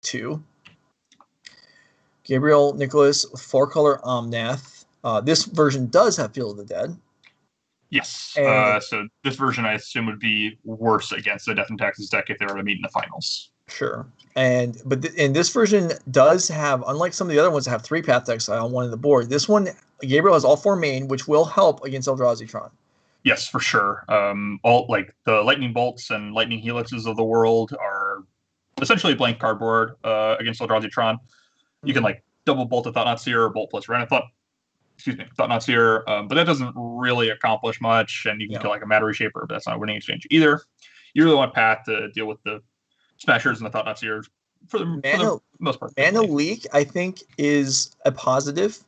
2. Gabriel Nicholas with 4-color Omnath. This version does have Field of the Dead. Yes. So this version, I assume, would be worse against the Death and Taxes deck if they were to meet in the finals. Sure. And this version does have, unlike some of the other ones that have 3 Path to Exile on one of the board, this one, Gabriel has all 4 main, which will help against Eldrazi Tron. Yes, for sure. All like the Lightning Bolts and Lightning Helixes of the world are essentially blank cardboard against Eldrazi Tron. You can like double bolt a Thought-Knot Seer or bolt plus Thought-Knot Seer, but that doesn't really accomplish much, and you can kill like a Matter Reshaper, but that's not a winning exchange either. You really want Path to deal with the Smashers and the Thought-Knot Seers for the most part. Mana Leak, I think, is a positive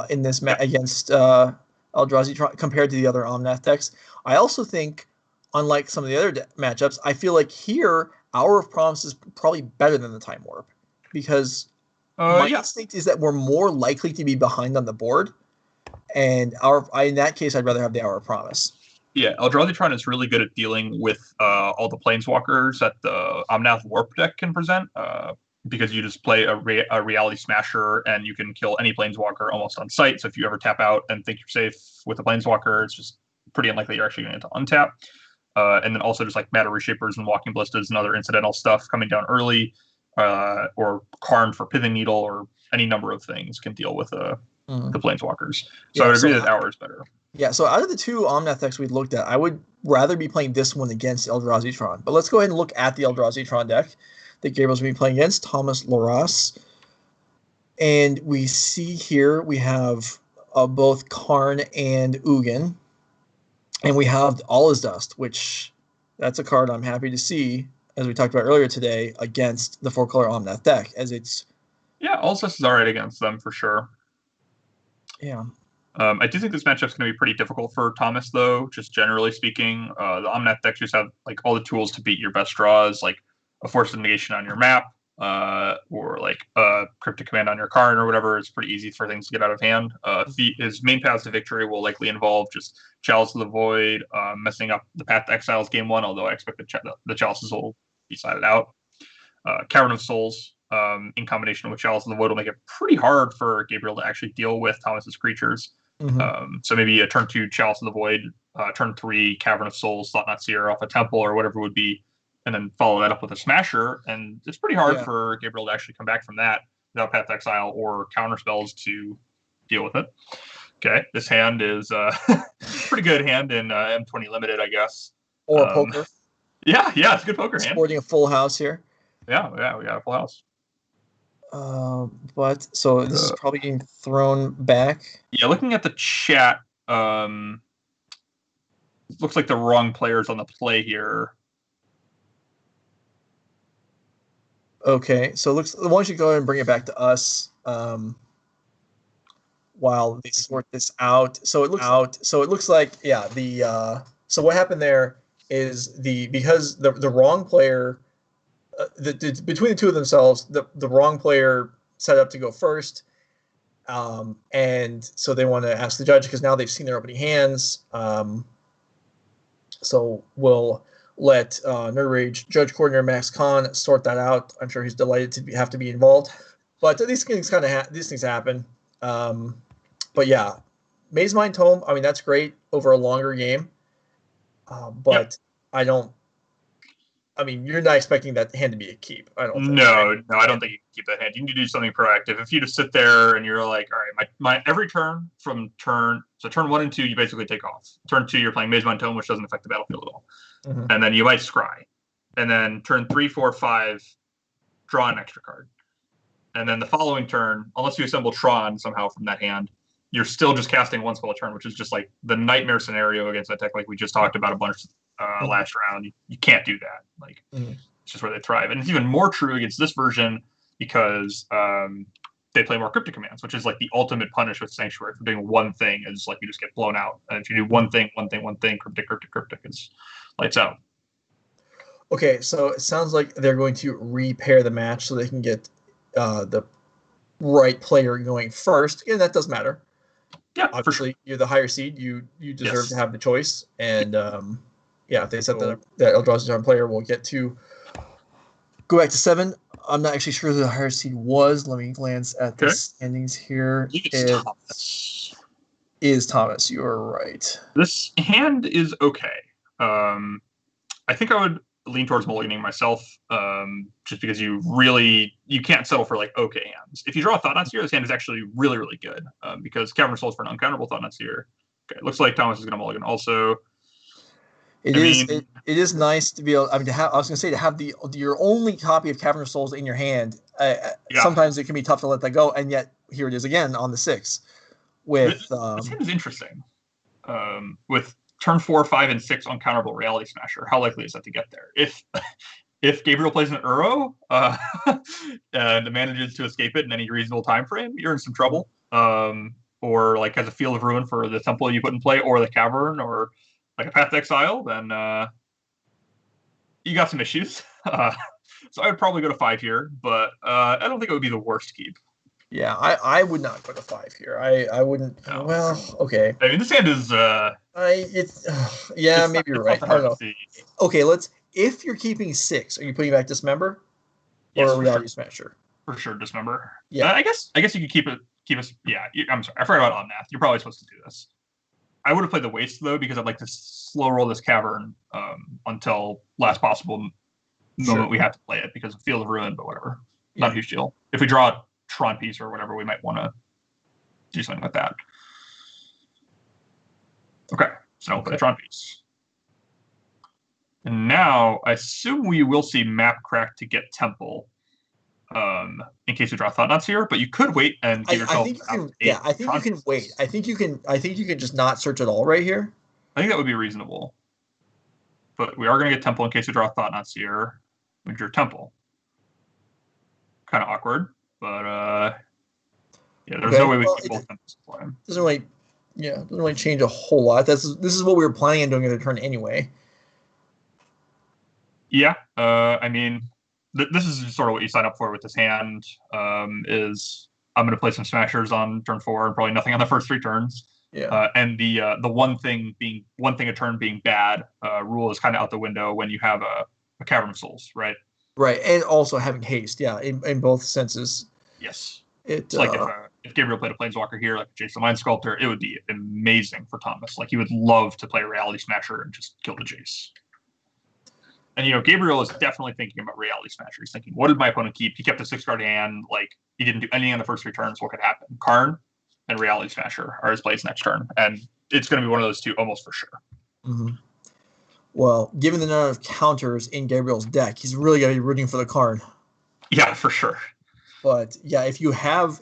in this against Eldrazi Tron compared to the other Omnath decks. I also think, unlike some of the other matchups, I feel like here, Hour of Promise is probably better than the Time Warp, because my instinct is that we're more likely to be behind on the board, and in that case, I'd rather have the Hour of Promise. Yeah, Eldrazi Tron is really good at dealing with all the Planeswalkers that the Omnath Warp deck can present, because you just play a Reality Smasher, and you can kill any Planeswalker almost on sight. So if you ever tap out and think you're safe with a Planeswalker, it's just pretty unlikely you're actually going to untap. And then also just like Matter Reshapers and Walking Ballistas and other incidental stuff coming down early, or Karn for Pithing Needle, or any number of things can deal with the Planeswalkers. So I would agree that Hour is better. Yeah, so out of the 2 Omnath decks we looked at, I would rather be playing this one against Eldrazi Tron. But let's go ahead and look at the Eldrazi Tron deck that Gabriel's going to be playing against, Thomas Loraas. And we see here we have both Karn and Ugin. And we have All Is Dust, which that's a card I'm happy to see, as we talked about earlier today, against the 4-color Omnath deck, as it's... Yeah, All Is Dust is all right against them, for sure. Yeah. I do think this matchup's going to be pretty difficult for Thomas, though, just generally speaking. The Omnath decks just have like all the tools to beat your best draws, like a Force of Negation on your map, or like a Cryptic Command on your card or whatever. It's pretty easy for things to get out of hand. His main paths to victory will likely involve just Chalice of the Void, messing up the Path to Exiles game 1, although I expect the Chalices will be sided out. Cavern of Souls, in combination with Chalice of the Void, will make it pretty hard for Gabriel to actually deal with Thomas's creatures. So maybe a turn 2 Chalice of the Void, turn 3 Cavern of Souls, Thought-Knot Seer off a Temple or whatever it would be, and then follow that up with a Smasher. And it's pretty hard for Gabriel to actually come back from that without Path to Exile or counter spells to deal with it. Okay, this hand is pretty good hand in M20 Limited, I guess. Or poker. Yeah, it's a good poker hand. Sporting a full house here. Yeah, we got a full house. But so this is probably getting thrown back. Yeah, looking at the chat, looks like the wrong player's on the play here. Okay, so why don't you go ahead and bring it back to us while they sort this out. So it looks like so what happened there is because the wrong player. Between the two of themselves, the wrong player set up to go first, and so they want to ask the judge because now they've seen their opening hands. So we'll let Nerd Rage Judge Coordinator Max Khan sort that out. I'm sure he's delighted to have to be involved, but these things these things happen. But yeah, Maze Mind Tome. I mean, that's great over a longer game, but I don't. I mean, you're not expecting that hand to be a keep. I don't think. No, I don't think you can keep that hand. You need to do something proactive. If you just sit there and you're like, all right, my every turn from turn 1 and 2, you basically take off. Turn 2, you're playing Maze Mind Tome, which doesn't affect the battlefield at all. And then you might scry. And then turn 3, 4, 5, draw an extra card. And then the following turn, unless you assemble Tron somehow from that hand, you're still just casting 1 spell a turn, which is just like the nightmare scenario against that deck, like we just talked about a bunch last round. You can't do that. Like it's just where they thrive, and it's even more true against this version because they play more Cryptic Commands, which is like the ultimate punish with Sanctuary for doing one thing. Is like you just get blown out, and if you do one thing, Cryptic is lights out. Okay, so it sounds like they're going to repair the match so they can get the right player going first. Again, that does matter. Yeah, obviously, you're the higher seed. You deserve to have the choice, and if they set that Eldrazi Tron player will get to go back to 7. I'm not actually sure who the higher seed was. Let me glance at the Okay. standings here. It's Thomas. Is Thomas. You are right. This hand is okay. I think I would lean towards mulliganing myself, just because you can't settle for like okay hands. If you draw a Thought-Knot Seer, this hand is actually really, really good, because Cavern of Souls for an uncounterable Thought-Knot Seer. Okay, looks like Thomas is going to mulligan also. It is nice to be able. I mean, I was going to say to have your only copy of Cavern of Souls in your hand. Yeah. Sometimes it can be tough to let that go, and yet here it is again on the 6. With this hand is interesting. With turn 4, 5, and 6 uncounterable Reality Smasher, how likely is that to get there? If Gabriel plays an Uro and manages to escape it in any reasonable time frame, you're in some trouble. Or like has a Field of Ruin for the temple you put in play, or the Cavern, or like a Path to Exile, then you got some issues. So I would probably go to 5 here, but I don't think it would be the worst keep. Yeah, I would not go to 5 here. I wouldn't. No. Well, okay. I mean, this hand is. Maybe you're right. I don't know. Okay, if you're keeping 6, are you putting back Dismember or Reality Smasher? For sure, Dismember. Yeah, I guess you could keep us. Yeah, I'm sorry, I forgot about Omnath. You're probably supposed to do this. I would have played the Waste though, because I'd like to slow roll this Cavern until last possible moment we have to play it, because of Field of Ruin, but whatever. Yeah. Not a huge deal. If we draw a Tron piece or whatever, we might want to do something with that. Okay, so we'll play the Tron piece. And now I assume we will see Map Crack to get Temple, in case we draw Thought-Knots here. But you could wait and give yourself. I think you can wait. I think you can just not search at all right here. I think that would be reasonable. But we are going to get Temple in case we draw Thought-Knots here. We drew Temple. Kind of awkward, but there's no way we can keep both Temples for him. Doesn't really change a whole lot. This is what we were planning on doing at the turn anyway. Yeah, I mean, this is sort of what you sign up for with this hand. Is I'm going to play some Smashers on turn 4 and probably nothing on the first 3 turns. Yeah. And the one thing a turn being bad rule is kind of out the window when you have a Cavern of Souls, right? Right, and also having haste, yeah, in both senses. Yes. It's like if Gabriel played a Planeswalker here, like Jace the Mind Sculptor, it would be amazing for Thomas. Like, he would love to play a Reality Smasher and just kill the Jace. And, Gabriel is definitely thinking about Reality Smasher. He's thinking, what did my opponent keep? He kept a 6-card hand. Like, he didn't do anything on the first 3 turns. What could happen? Karn and Reality Smasher are his plays next turn. And it's going to be one of those two almost for sure. Mm-hmm. Well, given the number of counters in Gabriel's deck, he's really going to be rooting for the Karn. Yeah, for sure. But, yeah, if you have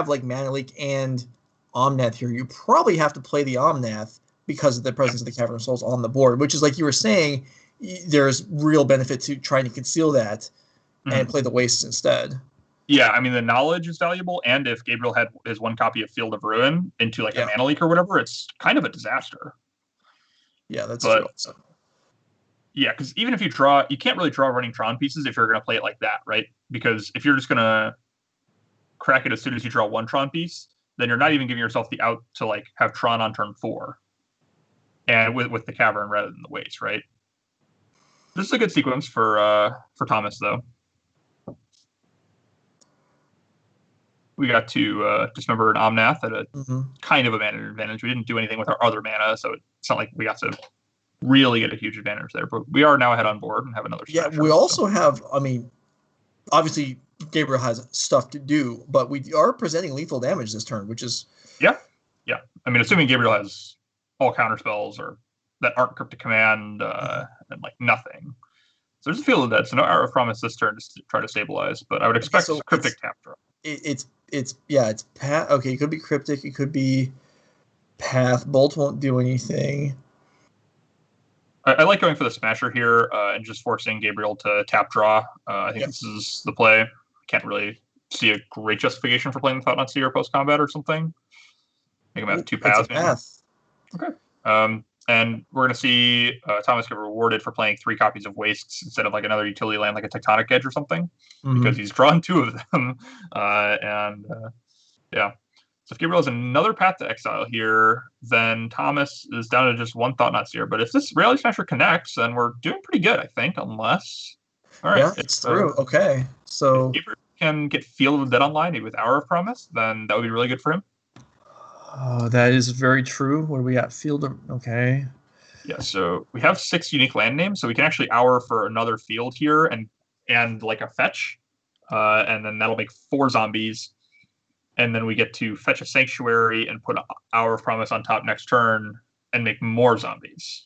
like Mana Leak and Omnath here, you probably have to play the Omnath because of the presence of the Cavern of Souls on the board, which is like you were saying, there's real benefit to trying to conceal that and play the Wastes instead. Yeah, I mean, the knowledge is valuable, and if Gabriel had his one copy of Field of Ruin into like a Mana Leak or whatever, it's kind of a disaster. Yeah, that's true. Yeah, because even if you draw, you can't really draw running Tron pieces if you're going to play it like that, right? Because if you're just going to crack it as soon as you draw one Tron piece, then you're not even giving yourself the out to like have Tron on turn 4, and with the Cavern rather than the Waste, right? This is a good sequence for Thomas, though. We got to Dismember an Omnath at a kind of a mana advantage. We didn't do anything with our other mana, so it's not like we got to really get a huge advantage there. But we are now ahead on board and have another. Yeah, we also have. I mean, obviously Gabriel has stuff to do, but we are presenting lethal damage this turn, which is yeah. I mean, assuming Gabriel has all counter spells or that aren't Cryptic Command and like nothing. So there's a Field of Dead. So no Hour of Promise this turn to try to stabilize, but I would expect Cryptic tap draw. It's Path. Okay, it could be Cryptic. It could be Path. Bolt won't do anything. I like going for the Smasher here and just forcing Gabriel to tap draw. I think this is the play. Can't really see a great justification for playing the Thought-Knot Seer post-combat or something. Make him have 2 paths. Path. Okay. And we're going to see Thomas get rewarded for playing 3 copies of Wastes instead of like another utility land like a Tectonic Edge or something, because he's drawn 2 of them. So if Gabriel has another Path to Exile here, then Thomas is down to just 1 Thought-Knot Seer. But if this Reality Smasher connects, then we're doing pretty good, I think, unless All right. Yeah, it's through. Okay. So if Gabriel can get Field of the Dead online, maybe with Hour of Promise, then that would be really good for him. that is very true. What do we got? Field of okay. Yeah, so we have 6 unique land names, so we can actually Hour for another field here and like a fetch. And then that'll make 4 zombies. And then we get to fetch a Sanctuary and put Hour of Promise on top next turn and make more zombies.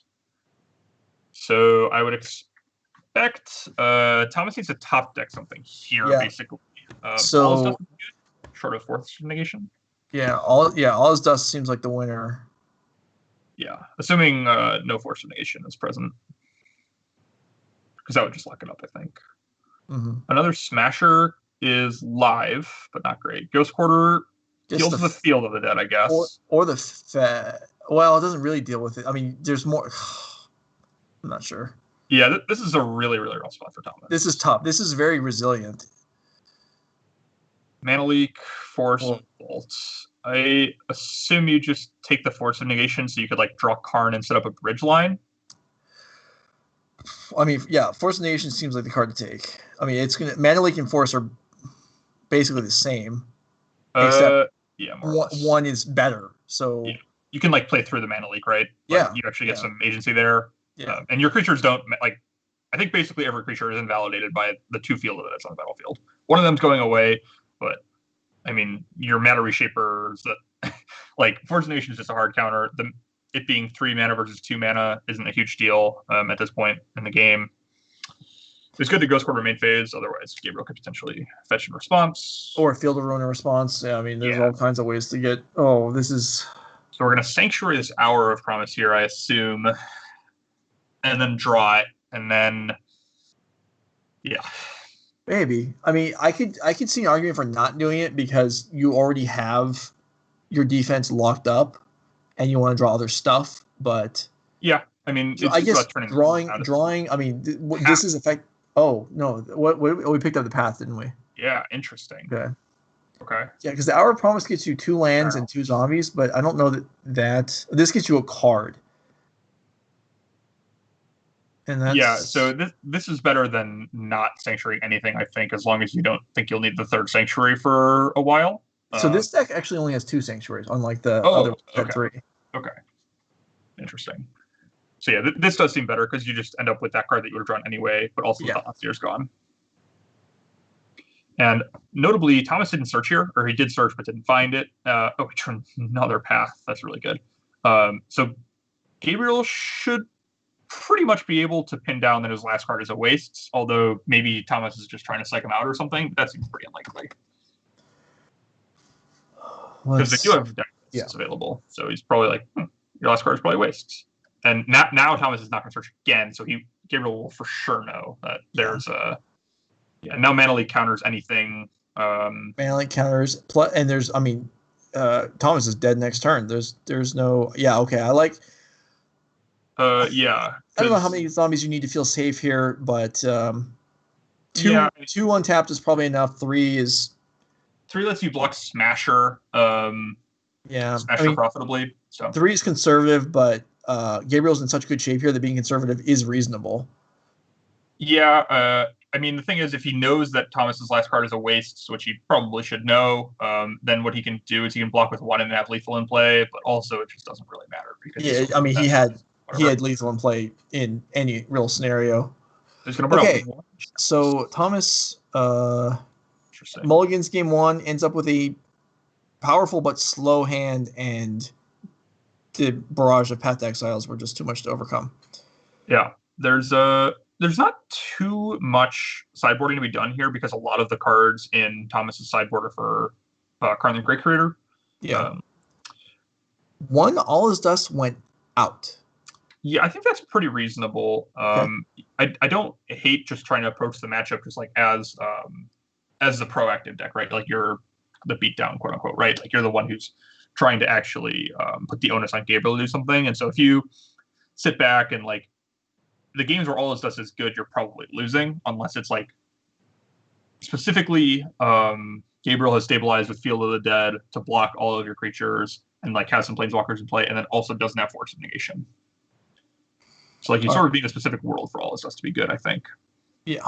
So I would expect Thomas needs to top deck something here, basically. So short of Force Negation. Yeah, all his dust seems like the winner. Yeah, assuming no Force Negation is present. Because that would just lock it up, I think. Mm-hmm. Another Smasher is live, but not great. Ghost Quarter deals the Field of the Dead, I guess. Or the well, it doesn't really deal with it. I mean, there's more. I'm not sure. Yeah, this is a really, really rough spot for Thomas. This is tough. This is very resilient. Mana Leak, Force, Bolt. I assume you just take the Force of Negation so you could like draw Karn and set up a bridge line. I mean, yeah, Force of Negation seems like the card to take. I mean, it's gonna Mana Leak and Force are basically the same. Except one is better. So you can like play through the Mana Leak, right? Yeah. You actually get some agency there. Yeah. And your creatures don't like. I think basically every creature is invalidated by the 2 field of it that's on the battlefield. One of them's going away, but I mean, your mana reshapers that like Force Nation is just a hard counter. It being 3 mana versus 2 mana isn't a huge deal at this point in the game. It's good to Ghost Quarter main phase. Otherwise, Gabriel could potentially fetch in response. Or Field of Ruin in response. Yeah, I mean, there's all kinds of ways to get. Oh, this is. So we're going to Sanctuary this Hour of Promise here, I assume, and then draw it, and then Maybe. I mean, I could see an argument for not doing it because you already have your defense locked up, and you want to draw other stuff. But yeah, I mean, so I guess drawing. I mean, this is effect. Oh no! What we picked up the path, didn't we? Yeah, interesting. Okay. Yeah, because the Hour of Promise gets you 2 lands and 2 zombies, but I don't know that this gets you a card. And that's so this is better than not sanctuaring anything, I think, as long as you don't think you'll need the 3rd sanctuary for a while. So this deck actually only has 2 sanctuaries, unlike the other 3. Okay. Interesting. So yeah, this does seem better because you just end up with that card that you would have drawn anyway, but also the Thought-Seer's gone. And notably, Thomas didn't search here, or he did search but didn't find it. He turned another path. That's really good. So Gabriel should pretty much be able to pin down that his last card is a waste, although maybe Thomas is just trying to psych him out or something. That seems pretty unlikely. Because they do have decks available. So he's probably like, your last card is probably waste. And now Thomas is not going to search again, so Gabriel will for sure know that there's a... Yeah, now Mana Leak counters anything. Mana Leak counters, and there's, I mean, Thomas is dead next turn. There's no... Yeah, okay, I like... I don't know how many zombies you need to feel safe here, but 2 untapped is probably enough. 3 lets you block Smasher. Smasher profitably. So 3 is conservative, but Gabriel's in such good shape here that being conservative is reasonable. Yeah, I mean, the thing is, if he knows that Thomas's last card is a waste, which he probably should know, then what he can do is he can block with 1 and have lethal in play, but also it just doesn't really matter. Because I mean, he had lethal in play in any real scenario. So Thomas mulligans game 1, ends up with a powerful but slow hand, and the barrage of Path to Exiles were just too much to overcome. Yeah, there's not too much sideboarding to be done here because a lot of the cards in Thomas's sideboard are for Karn the Great Creator. Yeah. All his dust went out. Yeah, I think that's pretty reasonable. I don't hate just trying to approach the matchup just like as the proactive deck, right? Like you're the beatdown, quote unquote, right? Like you're the one who's trying to actually put the onus on Gabriel to do something. And so if you sit back and like the games where all his dust is good, you're probably losing unless it's like specifically Gabriel has stabilized with Field of the Dead to block all of your creatures and like has some planeswalkers in play, and then also doesn't have Force of Negation. So like he's sort of being a specific world for all his dust to be good, I think. Yeah.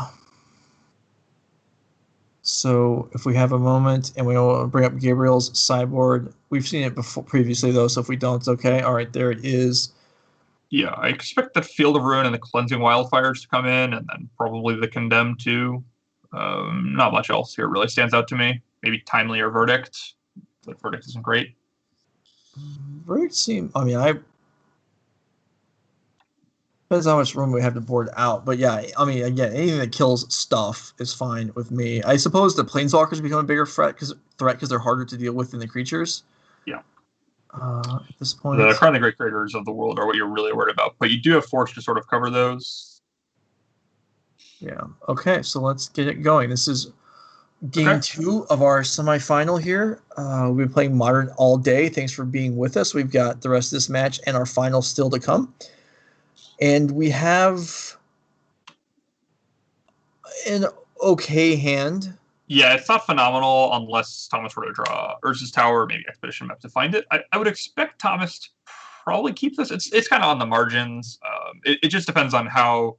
So if we have a moment and we want to bring up Gabriel's sideboard, we've seen it before previously though. So if we don't, it's okay. All right, there it is. Yeah, I expect the Field of Ruin and the Cleansing Wildfires to come in, and then probably the Condemn too. Not much else here really stands out to me. Maybe Timely or Verdict, but Verdict isn't great. Verdict seem. I mean, I depends how much room we have to board out. But yeah, I mean, again, anything that kills stuff is fine with me. I suppose the planeswalkers become a bigger threat because they're harder to deal with than the creatures. Yeah. At this point, The Crown of the Great Creators of the world are what you're really worried about, but you do have Force to sort of cover those. Yeah. Okay, so let's get it going. This is game 2 of our semifinal here. We've been playing Modern all day. Thanks for being with us. We've got the rest of this match and our final still to come. And we have an okay hand. Yeah, it's not phenomenal unless Thomas were to draw Urza's Tower or maybe Expedition Map to find it. I would expect Thomas to probably keep this. It's kind of on the margins. It just depends on how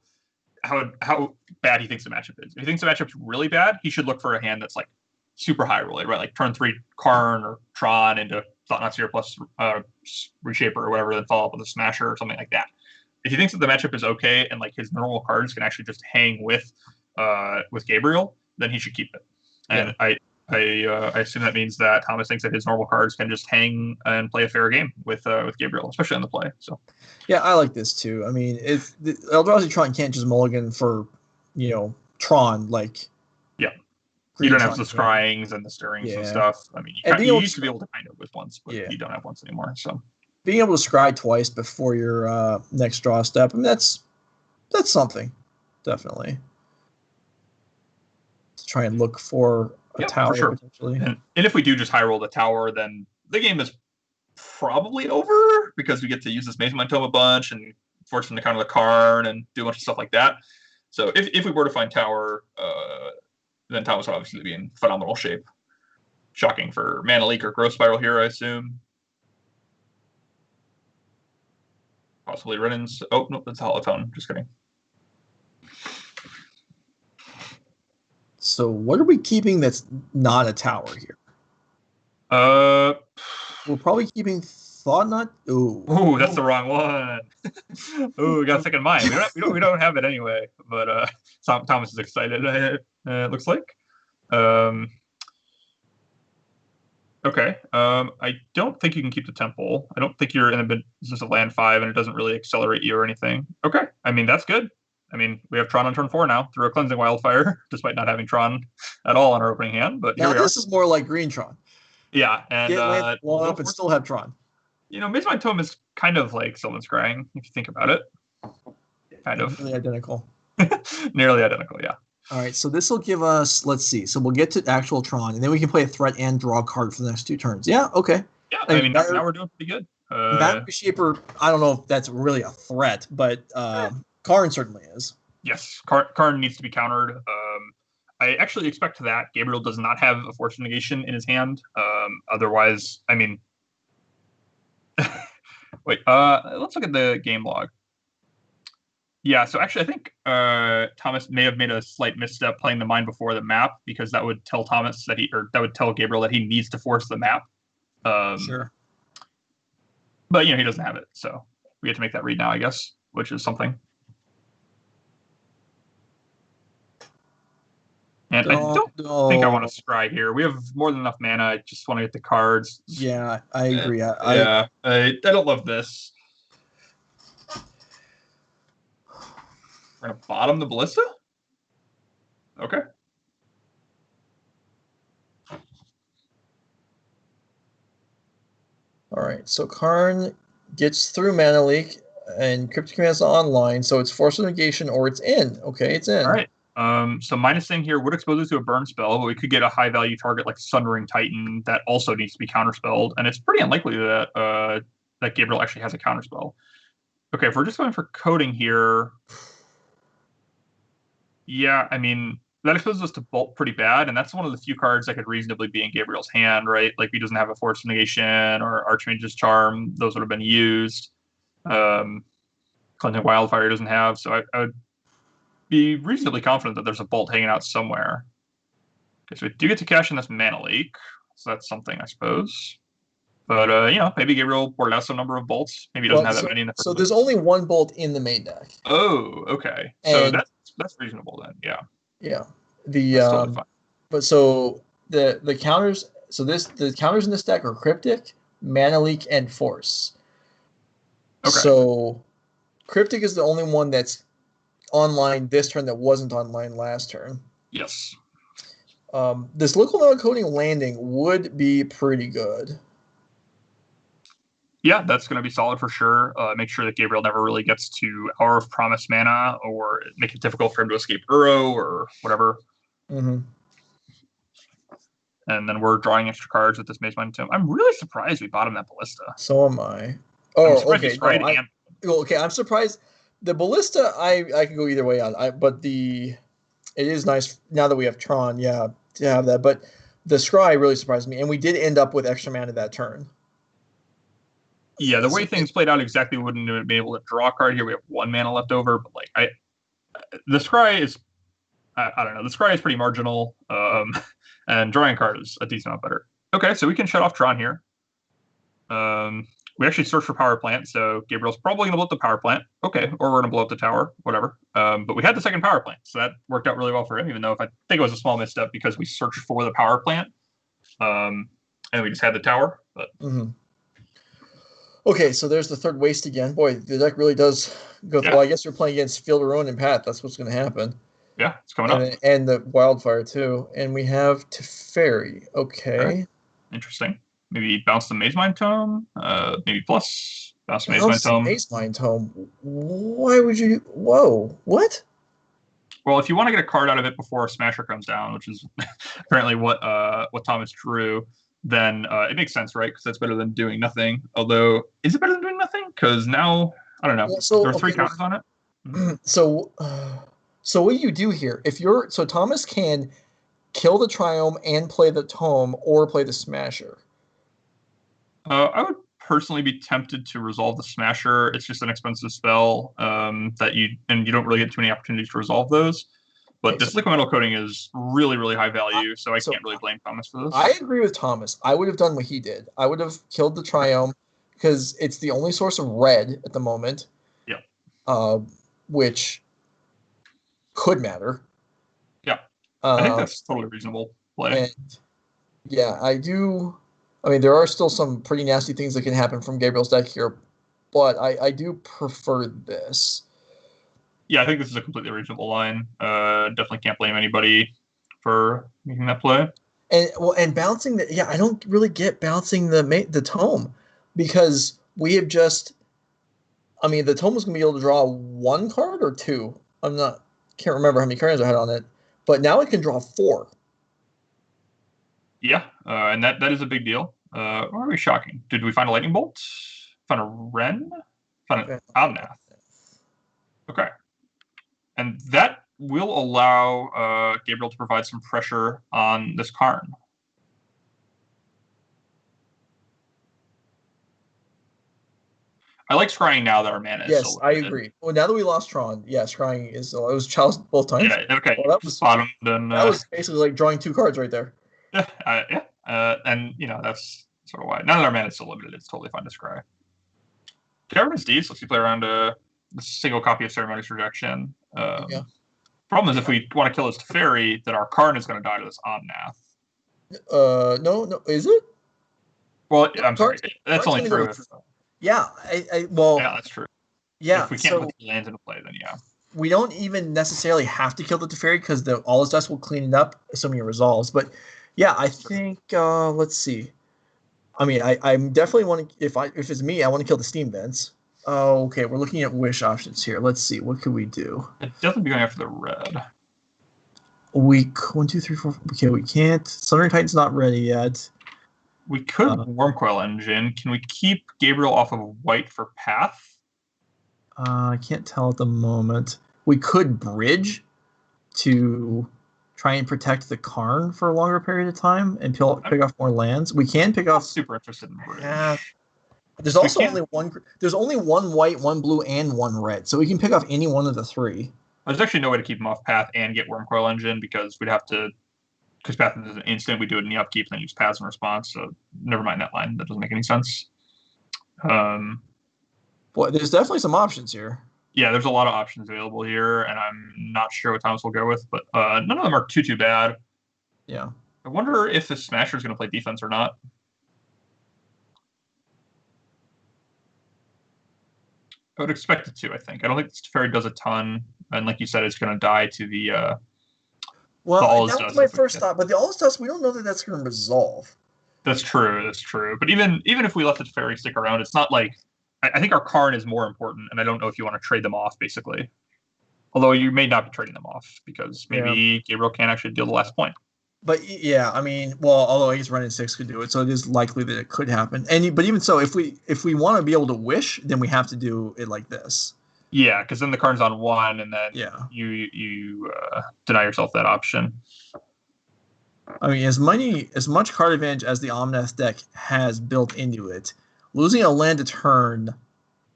bad he thinks the matchup is. If he thinks the matchup's really bad, he should look for a hand that's like super high roll, right? Like turn 3 Karn or Tron into Thought-Knot Seer plus Reshaper or whatever, then follow up with a Smasher or something like that. If he thinks that the matchup is okay and like his normal cards can actually just hang with Gabriel, then he should keep it. And yeah. I assume that means that Thomas thinks that his normal cards can just hang and play a fair game with Gabriel, especially on the play. So, yeah, I like this too. I mean, if the Eldrazi Tron can't just mulligan for, Tron like. Yeah, you don't have the scryings and the stirrings and stuff. I mean, you used to be able to kind of with once, but you don't have once anymore. So, being able to scry twice before your next draw step, I mean, that's something, definitely. To try and look for a tower, for sure. Potentially. And if we do just high roll the tower, then the game is probably over because we get to use this Maze Mind Tome a bunch and force him to counter the Karn and do a bunch of stuff like that. So if we were to find tower, then Thomas would obviously be in phenomenal shape. Shocking for Mana Leak or Growth Spiral here, I assume. Possibly Renan's. Oh, no, that's Holotone. Just kidding. So what are we keeping that's not a tower here? We're probably keeping Thought-Knot. Ooh, that's the wrong one. Ooh, we got a second mind. We don't have it anyway. But Thomas is excited. It looks like. Okay. I don't think you can keep the temple. I don't think you're in the business of land 5, and it doesn't really accelerate you or anything. Okay. I mean, that's good. I mean, we have Tron on turn 4 now through a Cleansing Wildfire, despite not having Tron at all on our opening hand. But now this is more like green Tron. Yeah, and get one up and still have Tron. Maze Mind Tome is kind of like Sylvan Scrying, if you think about it. Kind of. Nearly identical. Nearly identical, yeah. All right, so this will give us, let's see. So we'll get to actual Tron, and then we can play a threat and draw a card for the next 2 turns. Yeah, okay. Yeah, I mean, now we're doing pretty good. Map Reshaper, I don't know if that's really a threat, but Karn certainly is. Yes, Karn needs to be countered. I actually expect that Gabriel does not have a Force of Negation in his hand. Otherwise, I mean... Wait, let's look at the game log. Yeah, so actually I think Thomas may have made a slight misstep playing the Mind Before the map, because that would tell Thomas that that would tell Gabriel that he needs to force the map. Sure. But, he doesn't have it, so we have to make that read now, I guess, which is something. And I don't think I want to scry here. We have more than enough mana. I just want to get the cards. Yeah, I agree. I don't love this. We're going to bottom the Ballista? Okay. All right, so Karn gets through Mana Leak, and Cryptic Command's online, so it's Force of Negation or it's in. Okay, it's in. All right. So minusing here would expose us to a burn spell, but we could get a high value target like Sundering Titan that also needs to be counterspelled, and it's pretty unlikely that that Gabriel actually has a counterspell. Okay, if we're just going for coding here, yeah, I mean that exposes us to Bolt pretty bad, and that's one of the few cards that could reasonably be in Gabriel's hand, right? Like he doesn't have a Force of Negation or Archmage's Charm; those would have been used. Cleansing Wildfire doesn't have, so I would be reasonably confident that there's a Bolt hanging out somewhere. Okay, so we do get to cash in this Mana Leak, so that's something, I suppose. But, maybe Gabriel boarded out some number of bolts. Maybe he doesn't have that many in the first So there's place. only one bolt in the main deck. Oh, okay. So And that's reasonable then, yeah. yeah. That's totally fine. But so the counters, the counters in this deck are Cryptic, Mana Leak, and Force. Okay. So Cryptic is the only one that's online this turn that wasn't online last turn. Yes. This local mana coding landing would be pretty good. Yeah, that's going to be solid for sure. Make sure that Gabriel never really gets to Hour of Promise mana or make it difficult for him to escape Uro or whatever. Mm-hmm. And then we're drawing extra cards with this Maze-Mind Tome. I'm really surprised we bottomed that Ballista. So am I. Oh, okay. Okay, I'm surprised. The Ballista, I can go either way on. But it is nice now that we have Tron, to have that. But the Scry really surprised me, and we did end up with extra mana that turn. Yeah, the way things played out exactly wouldn't have been able to draw a card here. We have 1 mana left over, but the Scry is, I don't know, the Scry is pretty marginal, and drawing a card is a decent amount better. Okay, so we can shut off Tron here. We actually searched for power plant, so Gabriel's probably going to blow up the power plant. Okay, or we're going to blow up the tower, whatever. But we had the second power plant, so that worked out really well for him, even though if I think it was a small misstep because we searched for the power plant, and we just had the tower. But Okay, so there's the third waste again. Boy, the deck really does go through. Well, I guess you're playing against Field of Ruin and Pat. That's what's going to happen. Yeah, it's coming up. And the Wildfire, too. And we have Teferi. Okay. Interesting. Maybe bounce the Maze-Mind Tome. Maybe plus bounce the Maze-Mind Tome. Maze-Mind Tome. Why would you? Whoa! What? Well, if you want to get a card out of it before a Smasher comes down, which is apparently what Thomas drew, then it makes sense, right? Because that's better than doing nothing. Although, is it better than doing nothing? Because now I don't know. Well, there are 3 counters on it. So what do you do here? So Thomas can kill the Triome and play the Tome, or play the Smasher. I would personally be tempted to resolve the Smasher. It's just an expensive spell that you don't really get too many opportunities to resolve those. But this liquid metal coating is really, really high value, so I can't really blame Thomas for this. I agree with Thomas. I would have done what he did. I would have killed the Triome because it's the only source of red at the moment. Yeah. Which could matter. Yeah. I think that's totally reasonable play. And yeah, I do. I mean, there are still some pretty nasty things that can happen from Gabriel's deck here, but I do prefer this. Yeah, I think this is a completely reasonable line. Definitely can't blame anybody for making that play. And bouncing I don't really get bouncing the Tome, because we have just. I mean, the Tome was going to be able to draw 1 card or 2. Can't remember how many cards I had on it, but now it can draw 4. Yeah, and that is a big deal. Very shocking. Did we find a lightning bolt? Found a Wren? Found an Omnath. Okay. And that will allow Gabriel to provide some pressure on this Karn. I like scrying now that our mana is so limited. I agree. Well, now that we lost Tron, scrying is it was child's both times. Yeah, okay. Well, that was bottom. Then that was basically like drawing 2 cards right there. Yeah, and that's sort of why. Now that our mana is so limited, it's totally fine to scry. Caravan's Deeds lets you play around a single copy of Ceremonious Rejection. Problem is, if we want to kill this Teferi, then our Karn is going to die to this Omnath. No, is it? Well, I'm sorry. That's only true. Yeah, yeah, that's true. Yeah, if we can't put the lands into play, then yeah. We don't even necessarily have to kill the Teferi because all his dust will clean it up, assuming it resolves. But yeah, I think let's see. I mean, I'm definitely want to. If it's me, I want to kill the Steam Vents. Oh, okay. We're looking at wish options here. Let's see. What could we do? It doesn't be going after the red. 1, 2, 3, 4. Okay, we can't. Sundering Titan's not ready yet. We could Wormcoil Engine. Can we keep Gabriel off of white for Path? I can't tell at the moment. We could bridge to try and protect the Karn for a longer period of time and pick off more lands. We can pick off. Super interested in bridge. Yeah. There's also only one. There's only 1 white, 1 blue, and 1 red, so we can pick off any one of the 3. There's actually no way to keep him off Path and get Wormcoil Engine because we'd have to because Path is an instant, we do it in the upkeep, and then use Paths in response. So never mind that line. That doesn't make any sense. Boy, there's definitely some options here. Yeah, there's a lot of options available here, and I'm not sure what Thomas will go with, but none of them are too bad. Yeah. I wonder if the Smasher is going to play defense or not. I would expect it to, I think. I don't think this Teferi does a ton, and like you said, it's going to die to the well, that was my first thought, but the All Dust, we don't know that that's going to resolve. That's true. That's true. But even if we let the Teferi stick around, it's not like I think our Karn is more important, and I don't know if you want to trade them off, basically. Although you may not be trading them off because maybe Gabriel can't actually deal the last point. But yeah, I mean, well, although I guess Ren and 6 could do it, so it is likely that it could happen. But even so, if we want to be able to wish, then we have to do it like this. Yeah, because then the Karn's on 1, and then you deny yourself that option. I mean, as much card advantage as the Omnath deck has built into it, losing a land a turn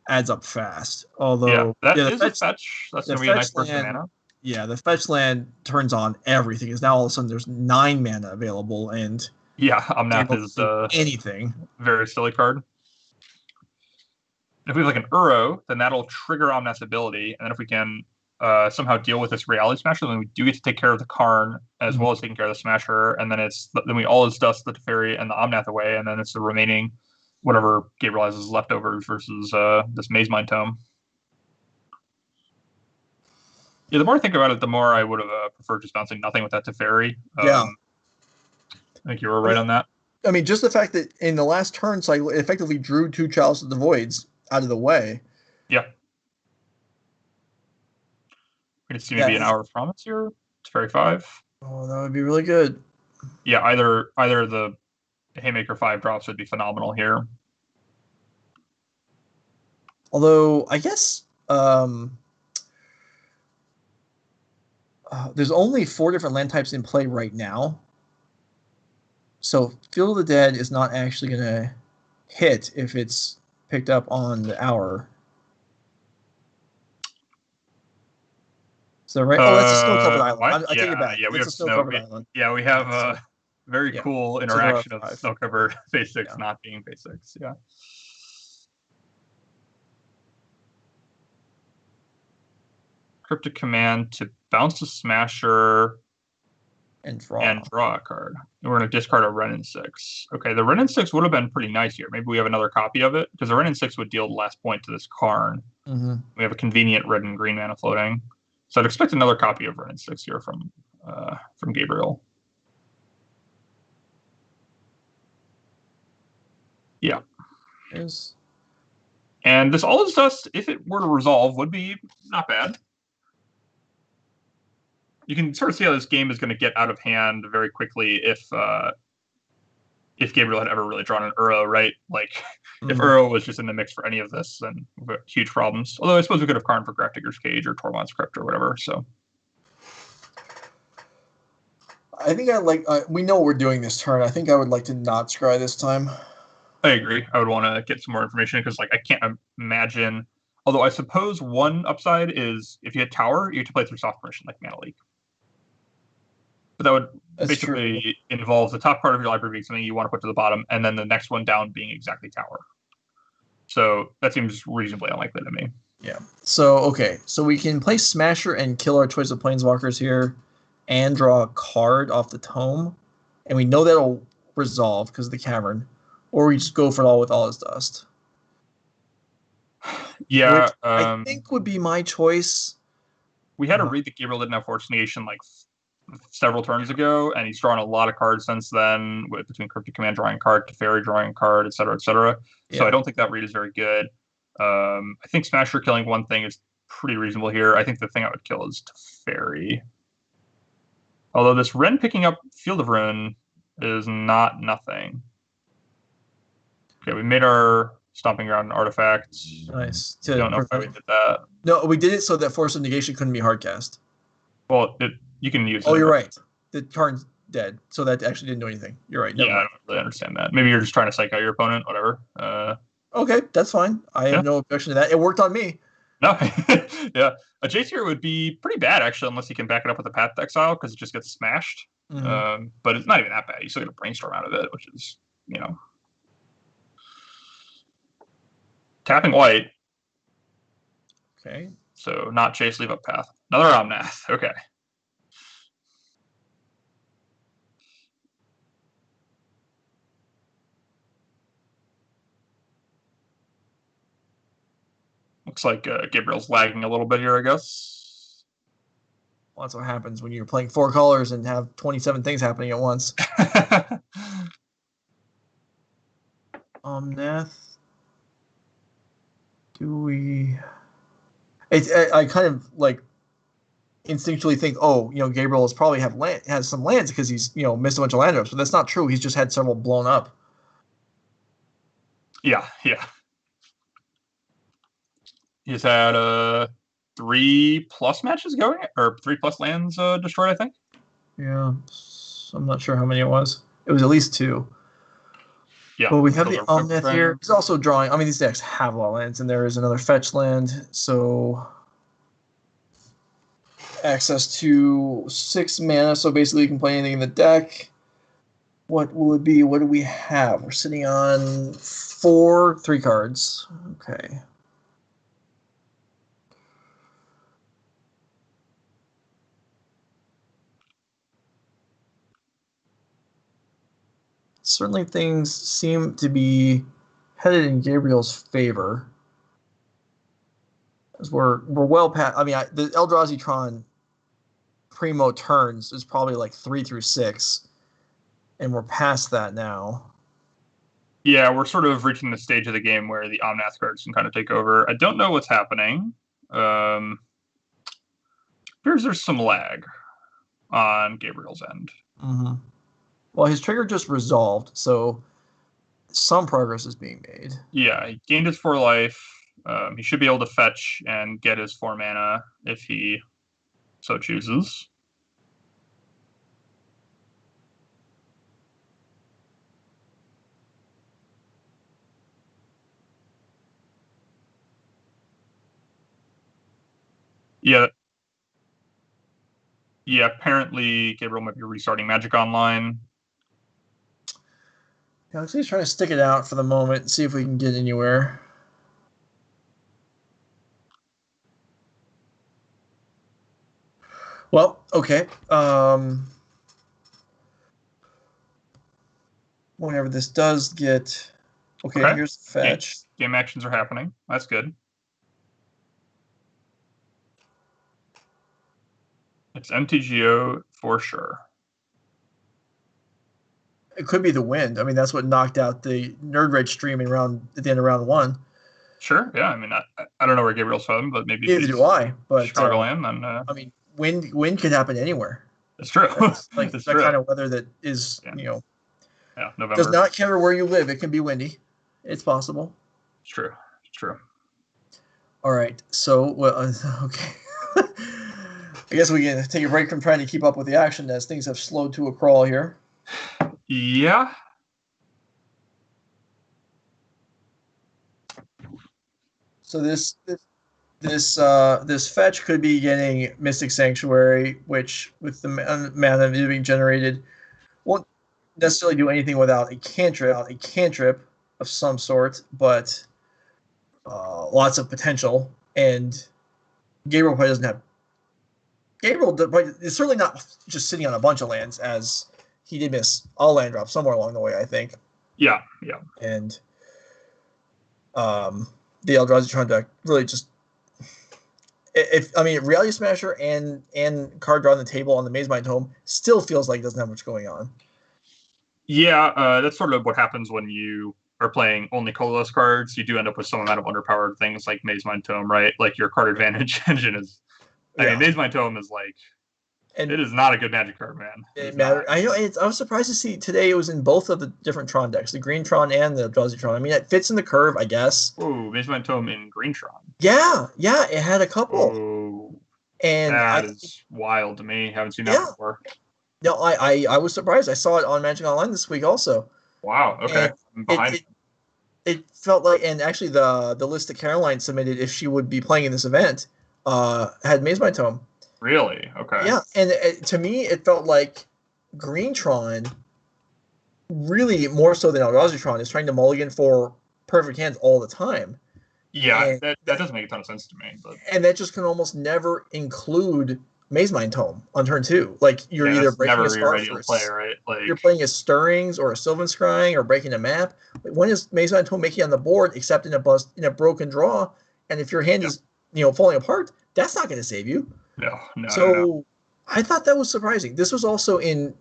adds up fast. Although that is a fetch. That's going to be a nice burst of mana. Yeah, the fetch land turns on everything. Because now all of a sudden there's 9 mana available, and Omnath is anything. Very silly card. If we have like an Uro, then that'll trigger Omnath's ability, and then if we can somehow deal with this Reality Smasher, then we do get to take care of the Karn as well as taking care of the Smasher, and then we all dust the Teferi and the Omnath away, and then it's the remaining whatever Gabriel has as leftovers versus this Maze Mind Tome. Yeah, the more I think about it, the more I would have preferred just bouncing nothing with that Teferi. I think you were right on that. I mean, just the fact that in the last turn cycle, it effectively drew 2 Chalice of the Voids out of the way. Yeah. We could see maybe an Hour of Promise here. Teferi 5. Oh, that would be really good. Yeah, either the Haymaker 5 drops would be phenomenal here. Although, I guess there's only 4 different land types in play right now. So Field of the Dead is not actually going to hit if it's picked up on the Hour. Is that right? Oh, that's a snow-covered island. I take it back. Yeah, we have a snow-covered island. Yeah, we have a very cool interaction of snow-covered basics not being basics. Yeah. Cryptic Command to bounce the Smasher and draw a card. And we're going to discard a Ren and 6. Okay, the Ren and 6 would have been pretty nice here. Maybe we have another copy of it, because the Ren and 6 would deal the last point to this Karn. Mm-hmm. We have a convenient red and green mana floating. So I'd expect another copy of Ren and 6 here from Gabriel. Yeah. And this All Is Dust, if it were to resolve, would be not bad. You can sort of see how this game is going to get out of hand very quickly if Gabriel had ever really drawn an Uro, right? Like, if Uro was just in the mix for any of this, then we've got huge problems. Although I suppose we could have Karn for Grafdigger's Cage or Tormod's Crypt or whatever, so. I think we know we're doing this turn. I think I would like to not scry this time. I agree. I would want to get some more information because, I can't imagine. Although I suppose one upside is if you hit Tower, you have to play through Soft Permission like Mana Leak. But that would basically involve the top part of your library being something you want to put to the bottom, and then the next one down being exactly Tower. So that seems reasonably unlikely to me. Yeah. So we can play Smasher and kill our choice of Planeswalkers here, and draw a card off the tome, and we know that'll resolve because of the Cavern, or we just go for it all with All Is Dust. Yeah, I think would be my choice. We had to read that Gabriel didn't have Force Negation several turns ago, and he's drawn a lot of cards since then, between Cryptic Command drawing a card, Teferi drawing a card, etc., etc. Yeah. So I don't think that read is very good. I think Smasher killing one thing is pretty reasonable here. I think the thing I would kill is Teferi. Although this Ren picking up Field of Ruin is not nothing. Okay, we made our Stomping Ground artifact. Nice. I don't know how we did that. No, we did it so that Force of Negation couldn't be hardcast. Well, you can use it. Oh, you're right. The turn's dead, so that actually didn't do anything. You're right. Yeah, I don't really understand that. Maybe you're just trying to psych out your opponent, whatever. Okay, that's fine. I have no objection to that. It worked on me. No, yeah, a J tier would be pretty bad actually, unless you can back it up with a Path Exile because it just gets smashed. But it's not even that bad. You still get a Brainstorm out of it, which is tapping white. Okay. So not Chase, leave up Path. Another Omnath. Okay. Looks like Gabriel's lagging a little bit here, I guess. Well, that's what happens when you're playing 4 colors and have 27 things happening at once. Omnath. Do we... I kind of like instinctually think, Gabriel has probably has some lands because he's missed a bunch of land drops, but that's not true. He's just had several blown up. Yeah. He's had 3+ matches going, or 3+ lands destroyed, I think. Yeah, I'm not sure how many it was. It was at least 2. Yeah. Well, we have the Omnath here. He's also drawing. I mean, these decks have a lot of lands, and there is another fetch land, so access to 6 mana. So basically, you can play anything in the deck. What will it be? What do we have? We're sitting on 3 cards. Okay. Certainly things seem to be headed in Gabriel's favor. As we're well past. I mean, the Eldrazi Tron primo turns is probably like 3 through 6, and we're past that now. Yeah, we're sort of reaching the stage of the game where the Omnath cards can kind of take over. I don't know what's happening. Appears there's some lag on Gabriel's end. Mm-hmm. Well, his trigger just resolved, so some progress is being made. Yeah, he gained his 4 life. He should be able to fetch and get his 4 mana if he so chooses. Yeah. Yeah, apparently Gabriel might be restarting Magic Online. Yeah, looks like he's trying to stick it out for the moment and see if we can get anywhere. Well, okay. Whenever this does get... Okay, here's the fetch. Game actions are happening. That's good. It's MTGO for sure. It could be the wind. I mean, that's what knocked out the Nerd Rage stream at the end of round 1. Sure, yeah. I mean, I don't know where Gabriel's from, but maybe neither do I. But Chicagoland, then I mean, wind could happen anywhere. It's true. It's like that kind of weather that is, November. Does not care where you live. It can be windy. It's possible. It's true. All right. So, okay. I guess we can take a break from trying to keep up with the action as things have slowed to a crawl here. Yeah. So this fetch could be getting Mystic Sanctuary, which with the mana being generated won't necessarily do anything without a cantrip of some sort, but lots of potential. And Gabriel probably doesn't have. Gabriel is certainly not just sitting on a bunch of lands, as he did miss a land drop somewhere along the way, I think. Yeah. And the Eldrazi Tron deck really just, Reality Smasher and card draw on the table on the Mazemind Tome still feels like it doesn't have much going on. Yeah, that's sort of what happens when you are playing only colorless cards. You do end up with some amount of underpowered things like Mazemind Tome, right? Like your card advantage engine is. I mean, Mazemind Tome is like. And it is not a good Magic card, man. It matters. I know. I was surprised to see today it was in both of the different Tron decks, the Green Tron and the Eldrazi Tron. I mean, it fits in the curve, I guess. Ooh, Mazemind Tome in Green Tron. Yeah, it had a couple. Ooh, and that is wild to me. Haven't seen that before. No, I was surprised. I saw it on Magic Online this week also. Wow. Okay. it felt like, and actually the list that Caroline submitted if she would be playing in this event had Maze Mind Tome. Really? Okay. Yeah, and to me it felt like Green Tron, really more so than Eldrazi Tron, is trying to mulligan for perfect hands all the time. Yeah, And that doesn't make a ton of sense to me. But and that just can almost never include Maze Mind Tome on turn 2. Like you're yeah, either that's breaking a never your Scar ideal for play, right? Like you're playing a Stirrings or a Sylvan Scrying or breaking a map. Like, when is Maze Mind Tome making on the board except in a broken draw? And if your hand yeah. is falling apart, that's not going to save you. No. I thought that was surprising. This was also in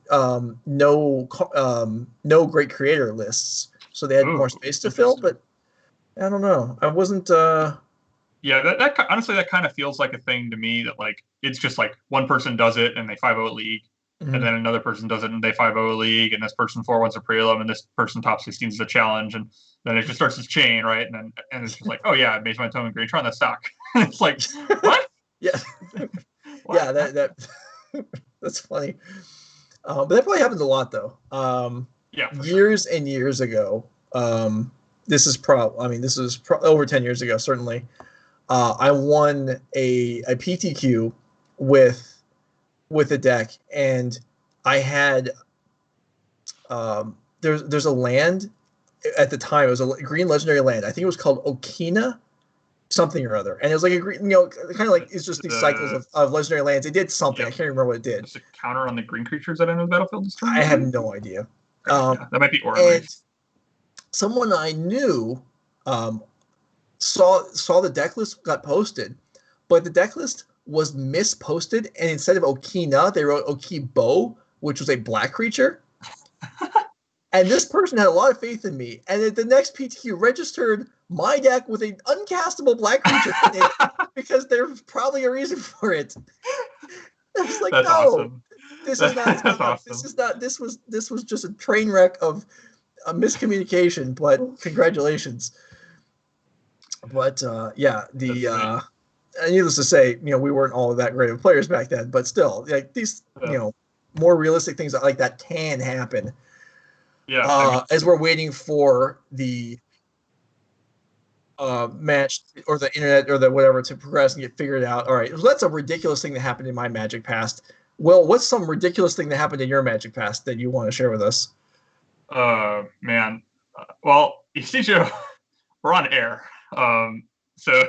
no great creator lists, so they had Ooh, more space to fill. But I don't know. I wasn't. Yeah, that honestly, that kind of feels like a thing to me that like it's just like one person does it and they 5-0 league, and then another person does it and they 5-0 league, and this person 4-1's a prelim, and this person top 16 is a challenge, and then it just starts this chain, right? And it's just like, oh yeah, Maze Mind Tome and Green Tron, that's stock. It's like, what? Yeah, What? yeah. That that's funny. But that probably happens a lot though. Yeah, years and years ago. This is over 10 years ago, certainly. I won a PTQ with a deck, and I had there's a land at the time. It was a green legendary land. I think it was called Okina something or other, and it was like a green, kind of like it's just these cycles of legendary lands. It did something. I can't remember what it did. Just a counter on the green creatures that enter the battlefield this turn. I have no idea. Yeah, that might be Orange. Someone I knew saw the deck list got posted, but the deck list was misposted, and instead of Okina, they wrote Okibo, which was a black creature. And this person had a lot of faith in me, and at the next PTQ registered my deck with an uncastable black creature in it because there's probably a reason for it. I was like, that's no, awesome. This is not. Awesome. This is not. This was just a train wreck of a miscommunication. But congratulations. But yeah, needless to say, we weren't all that great of players back then. But still, like these, more realistic things like that can happen. Yeah. As we're waiting for the match or the internet or the whatever to progress and get figured out. All right, so that's a ridiculous thing that happened in my Magic past. Will, what's some ridiculous thing that happened in your Magic past that you want to share with us? Man. Well, Eustigio, we're on air. So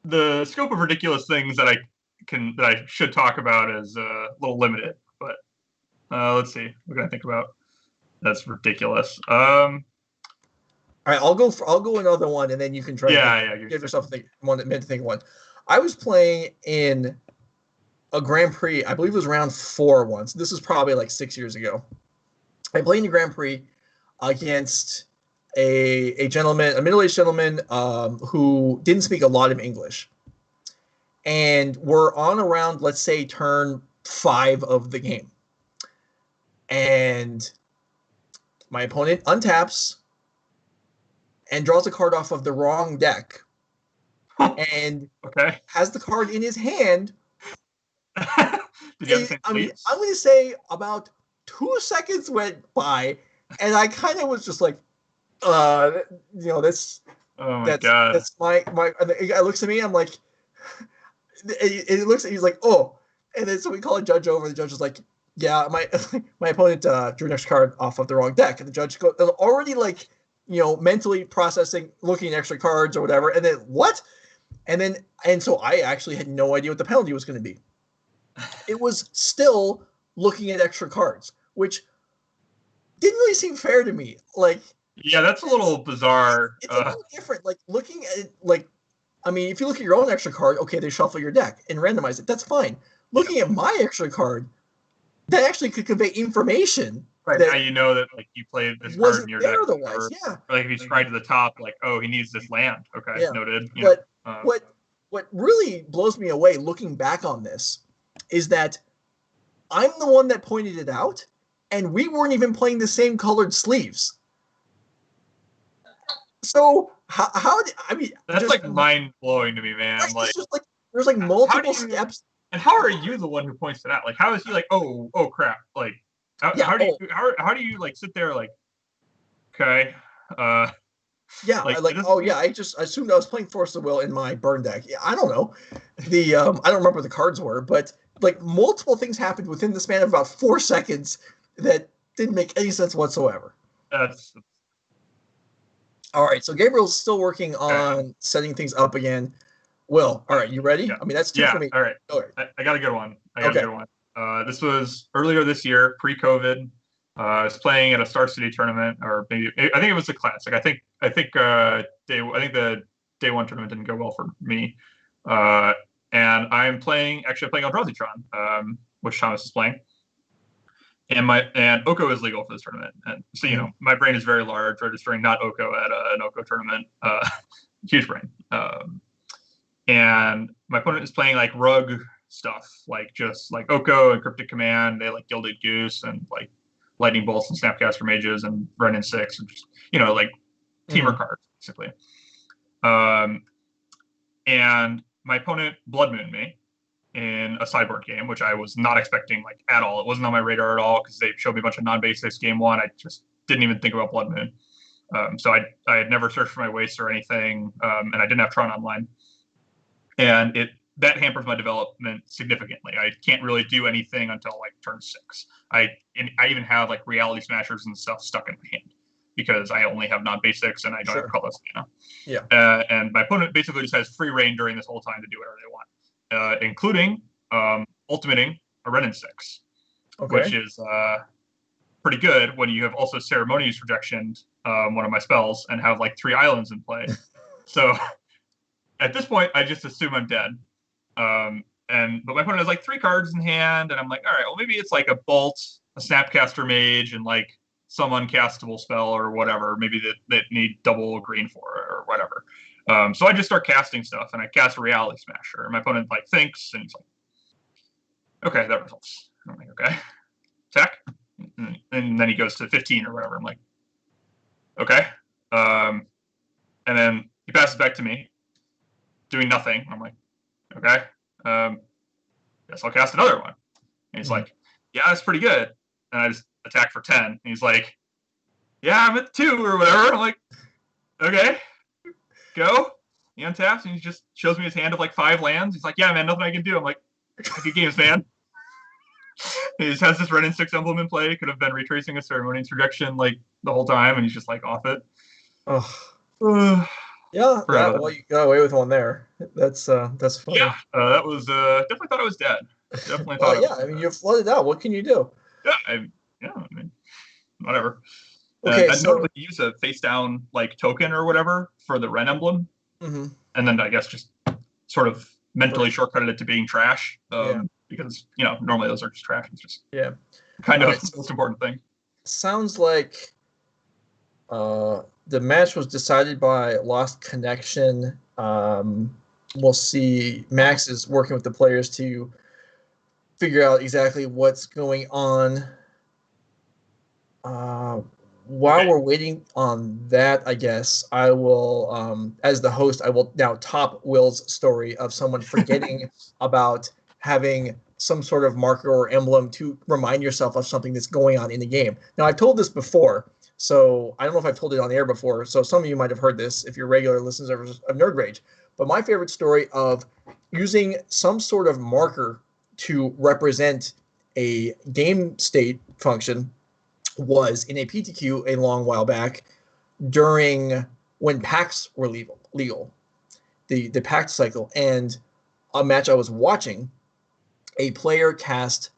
the scope of ridiculous things that I should talk about is a little limited. But let's see. What can I think about? That's ridiculous. All right, I'll go another one, and then you can try. Give yourself one to think of one. I was playing in a Grand Prix. I believe it was round 4 once. This is probably like 6 years ago. I played in a Grand Prix against a gentleman, a middle-aged gentleman, who didn't speak a lot of English, and we're on around, let's say, turn 5 of the game, and my opponent untaps and draws a card off of the wrong deck, and has the card in his hand. I'm going to say about 2 seconds went by, and I kind of was just like, that's. Oh my god! That's my. The guy looks at me. I'm like, it looks. He's like, oh, and then so we call a judge over. The judge is like, yeah, my opponent drew an extra card off of the wrong deck, and the judge already like, mentally processing, looking at extra cards or whatever, and then what? And so I actually had no idea what the penalty was going to be. It was still looking at extra cards, which didn't really seem fair to me. Like, yeah, that's a little bizarre. It's a little different. Like looking at it, if you look at your own extra card, okay, they shuffle your deck and randomize it. That's fine. Looking at my extra card, that actually could convey information. Right now, you know that like you played this card in your deck. Otherwise, or like if you scry to the top, like, oh, he needs this land. Okay, noted. But what really blows me away looking back on this is that I'm the one that pointed it out, and we weren't even playing the same colored sleeves. So that's like mind blowing to me, man. Right, like, just like there's like multiple steps. And how are you the one who points it out? Like, how is he like, oh crap? Like, how do you like sit there like, okay, Yeah, Like, I just assumed I was playing Force of Will in my burn deck. Yeah, I don't know. I don't remember what the cards were, but like multiple things happened within the span of about 4 seconds that didn't make any sense whatsoever. that's All right, so Gabriel's still working okay. on setting things up again. Will, all right, you ready? Yeah. I mean, that's two for Yeah. me. All right. All right. I got a good one. Okay. This was earlier this year, pre-COVID. I was playing at a Star City tournament, or maybe I think it was a classic. I think the day one tournament didn't go well for me. Uh, and I'm playing Eldrazi Tron, which Thomas is playing. And Oko is legal for this tournament, and so my brain is very large, registering not Oko at an Oko tournament. Huge brain. And my opponent is playing like rug stuff, like just like Oko and Cryptic Command. They like Gilded Goose and like Lightning Bolts and Snapcaster Mages and Renin 6, and just like teamer cards basically. And my opponent Blood Moon me in a sideboard game, which I was not expecting like at all. It wasn't on my radar at all because they showed me a bunch of non-basics game one. I just didn't even think about Blood Moon. So I had never searched for my wastes or anything, and I didn't have Tron online. And that hampers my development significantly. I can't really do anything until like turn 6. I even have like Reality Smashers and stuff stuck in my hand because I only have non-basics and I don't have colorless mana. Yeah. And my opponent basically just has free reign during this whole time to do whatever they want, including ultimating a Renin 6, which is pretty good when you have also Ceremonious Rejectioned one of my spells and have like 3 islands in play. So at this point, I just assume I'm dead. But my opponent has like 3 cards in hand, and I'm like, all right, well maybe it's like a Bolt, a Snapcaster Mage, and like some uncastable spell or whatever. Maybe that need double green for it or whatever. So I just start casting stuff, and I cast a Reality Smasher. And my opponent like thinks, and he's like, okay, that results. I'm like, okay, attack, and then he goes to 15 or whatever. I'm like, okay, and then he passes back to me, doing nothing. I'm like, okay, guess I'll cast another one. And he's like, yeah, that's pretty good. And I just attack for 10. And he's like, yeah, I'm at 2 or whatever. I'm like, okay, go. He untaps and he just shows me his hand of like 5 lands. He's like, yeah, man, nothing I can do. I'm like, good games, man. He just has this Renin 6 emblem in play. Could have been retracing a Ceremonious Rejection like the whole time, and he's just like off it. Yeah, well, you got away with one there. That's funny. Yeah, that was definitely thought I was dead. Definitely thought. I mean, you're flooded out. What can you do? Yeah, I mean, whatever. Okay, I normally use a face down like token or whatever for the Ren emblem, and then I guess just sort of mentally shortcutted it to being trash. Because normally those are just trash. It's just kind of the most important thing. Sounds like the match was decided by lost connection. We'll see. Max is working with the players to figure out exactly what's going on. While we're waiting on that, I guess I will, as the host, I will now top Will's story of someone forgetting about having some sort of marker or emblem to remind yourself of something that's going on in the game. Now, I've told this before, so I don't know if I've told it on the air before, so some of you might have heard this if you're regular listeners of Nerd Rage. But my favorite story of using some sort of marker to represent a game state function was in a PTQ a long while back during when packs were legal, the pact cycle, and a match I was watching, a player cast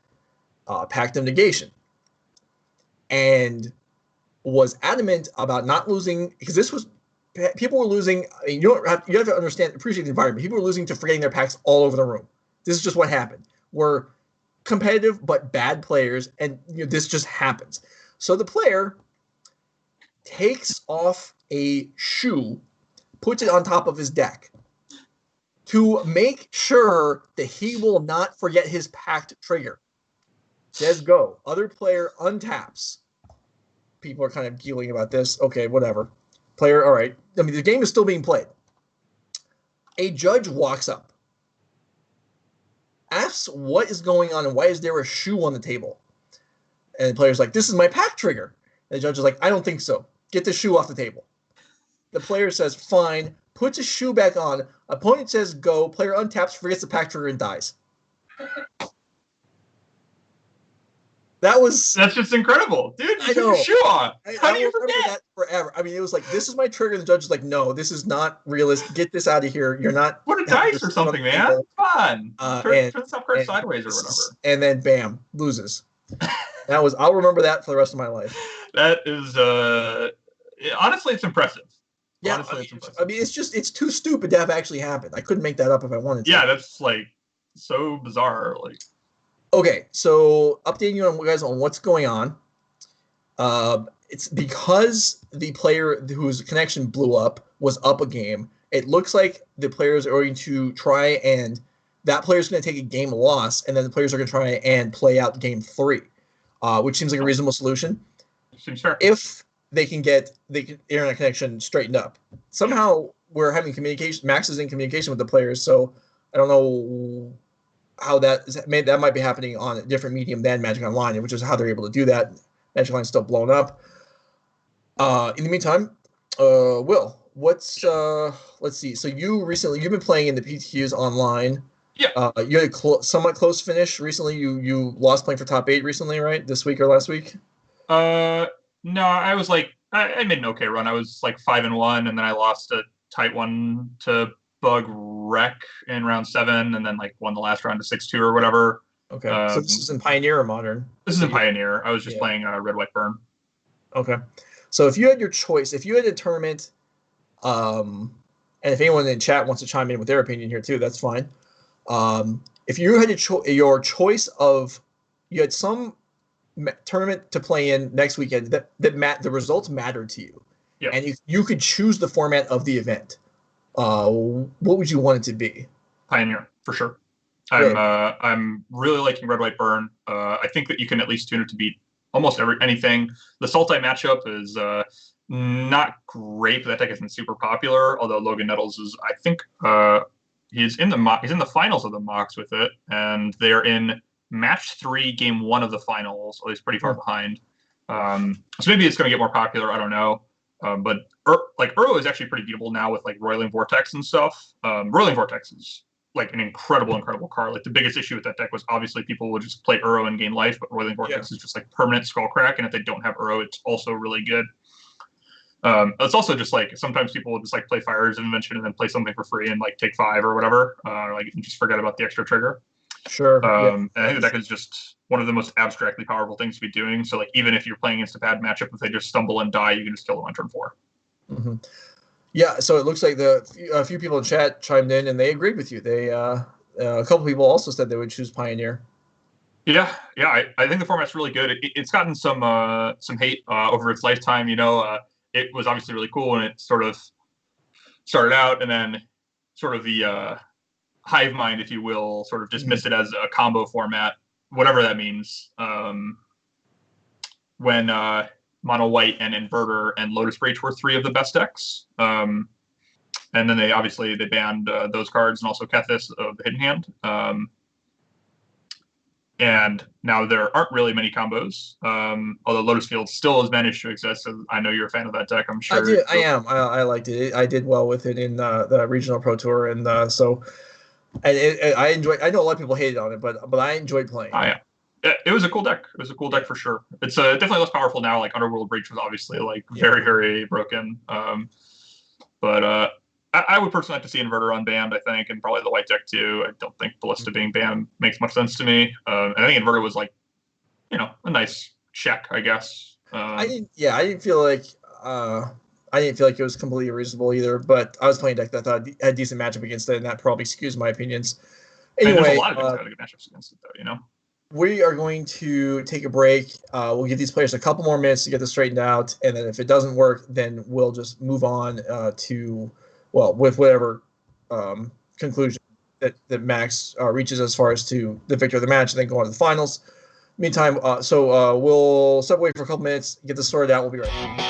Pact of Negation and was adamant about not losing, because this was, people were losing. You have to appreciate the environment. People were losing to forgetting their packs all over the room. This is just what happened. We're competitive but bad players, and this just happens. So the player takes off a shoe, puts it on top of his deck to make sure that he will not forget his pact trigger. Says go. Other player untaps. People are kind of giggling about this. Okay, whatever. Player, all right. I mean, the game is still being played. A judge walks up, asks what is going on and why is there a shoe on the table? And the player's like, this is my pact trigger. And the judge is like, I don't think so. Get the shoe off the table. The player says, fine, puts his shoe back on. Opponent says, go. Player untaps, forgets the pack trigger, and dies. That's just incredible. Dude, you took your shoe on. How do you forget? That forever. I mean, it was like, this is my trigger. The judge is like, no, this is not realistic. Get this out of here. You're not. Put a dice or something, man. Come on. Turn the top card sideways or whatever. And then, bam, loses. I'll remember that for the rest of my life. That is, honestly, it's impressive. Yeah, honestly, it's impressive. I mean, it's too stupid to have actually happened. I couldn't make that up if I wanted to. Yeah, that's like so bizarre. Like, okay, so updating you guys on what's going on. It's because the player whose connection blew up was up a game. It looks like the players are going to try and that player's going to take a game loss, and then the players are going to try and play out game 3, which seems like a reasonable solution. Seems fair. If they can get the internet connection straightened up. Somehow we're having communication. Max is in communication with the players, so I don't know how that might be happening on a different medium than Magic Online, which is how they're able to do that. Magic Online's still blown up. In the meantime, Will, what's let's see. So you've been playing in the PTQs online. Yeah. You had a somewhat close finish recently. You lost playing for top 8 recently, right? This week or last week? No, I was like, I made an okay run. I was like 5-1, and then I lost a tight one to Bug Wreck in round 7, and then like won the last round to 6-2 or whatever. Okay. So this is in Pioneer or Modern? This is in Pioneer. I was just playing Red, White, Burn. Okay. So if you had your choice, if you had a tournament, and if anyone in chat wants to chime in with their opinion here too, that's fine. If you had your choice of, you had some tournament to play in next weekend the results mattered to you, and you could choose the format of the event, what would you want it to be? Pioneer, for sure. I'm really liking Red, White, Burn. I think that you can at least tune it to beat almost anything. The Sultai matchup is not great, but that deck isn't super popular, although Logan Nettles is, I think, he's in the finals of the mocks with it, and they're in match 3, game 1 of the finals. So he's pretty far behind. So maybe it's going to get more popular. I don't know. But Uro is actually pretty beatable now with like Roiling Vortex and stuff. Roiling Vortex is like an incredible card. Like the biggest issue with that deck was obviously people would just play Uro and gain life, but Roiling Vortex is just like permanent Skullcrack, and if they don't have Uro, it's also really good. It's also just like sometimes people will just like play Fire's Invention and then play something for free and like take 5 or whatever, like and just forget about the extra trigger. Sure. And I think the deck is just one of the most abstractly powerful things to be doing. So like even if you're playing against a bad matchup, if they just stumble and die, you can just kill them on turn 4. Mm-hmm. Yeah. So it looks like a few people in chat chimed in and they agreed with you. They a couple people also said they would choose Pioneer. Yeah. I think the format's really good. It's gotten some hate over its lifetime. It was obviously really cool when it sort of started out, and then sort of the hive mind, if you will, sort of dismissed it as a combo format, whatever that means. When Mono White and Inverter and Lotus Breach were 3 of the best decks. And then they banned those cards and also Kethis of the Hidden Hand. And now there aren't really many combos, although Lotus Field still has managed to exist. So I know you're a fan of that deck, I'm sure. I am. I liked it. I did well with it in the Regional Pro Tour, and so I enjoyed. I know a lot of people hated on it, but I enjoyed playing. Yeah. It was a cool deck. It was a cool deck for sure. It's definitely less powerful now. Like Underworld Breach was obviously like very, very broken. But I would personally like to see Inverter unbanned, I think, and probably the white deck too. I don't think Ballista being banned makes much sense to me. And I think Inverter was like, a nice check, I guess. I didn't feel like it was completely reasonable either. But I was playing a deck that I thought had a decent matchup against it, and that probably skews my opinions. Anyway, there's a lot of decks that have good matchups against it, though. We are going to take a break. We'll give these players a couple more minutes to get this straightened out, and then if it doesn't work, then we'll just move on with whatever conclusion that Max reaches as far as to the victor of the match, and then go on to the finals. Meantime, we'll step away for a couple minutes, get this sorted out. We'll be right back.